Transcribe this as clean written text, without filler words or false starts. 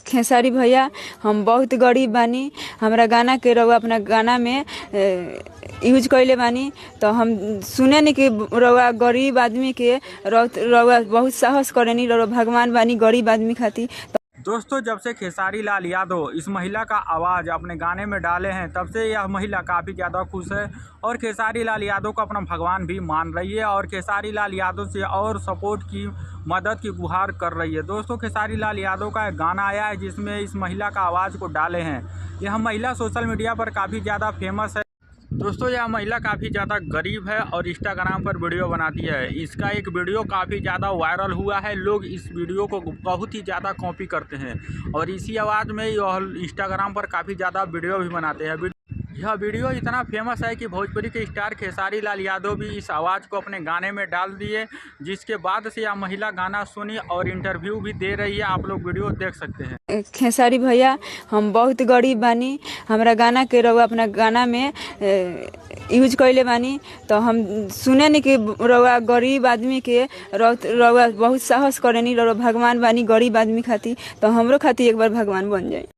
खेसारी भैया हम बहुत गरीब बानी। हमरा गाना के रउआ अपना गाना में यूज कइले बानी, तो हम सुने नी कि रउआ गरीब आदमी के रउआ बहुत साहस करेनी, रउआ भगवान बानी गरीब आदमी खातिर। दोस्तों, जब से खेसारी लाल यादव इस महिला का आवाज़ अपने गाने में डाले हैं, तब से यह महिला काफ़ी ज़्यादा खुश है और खेसारी लाल यादव को अपना भगवान भी मान रही है और खेसारी लाल यादव से और सपोर्ट की मदद की गुहार कर रही है। दोस्तों, खेसारी लाल यादव का एक गाना आया है जिसमें इस महिला का आवाज़ को डाले हैं। यह महिला सोशल मीडिया पर काफ़ी ज़्यादा फेमस है। दोस्तों, यह महिला काफ़ी ज़्यादा गरीब है और इंस्टाग्राम पर वीडियो बनाती है। इसका एक वीडियो काफ़ी ज़्यादा वायरल हुआ है। लोग इस वीडियो को बहुत ही ज़्यादा कॉपी करते हैं और इसी आवाज़ में यह इंस्टाग्राम पर काफ़ी ज़्यादा वीडियो भी बनाते हैं। यह वीडियो इतना फेमस है कि भोजपुरी के स्टार खेसारी लाल यादव भी इस आवाज़ को अपने गाने में डाल दिए, जिसके बाद से यह महिला गाना सुनी और इंटरव्यू भी दे रही है। आप लोग वीडियो देख सकते हैं। खेसारी भैया हम बहुत गरीब बानी। हमरा गाना के रउआ अपना गाना में यूज कइले बानी, तो हम सुने नी कि रउआ गरीब आदमी के रउआ बहुत साहस करेनी, रउआ भगवान बानी गरीब आदमी खातिर। तो हमरो खातिर एक बार भगवान बन जाए।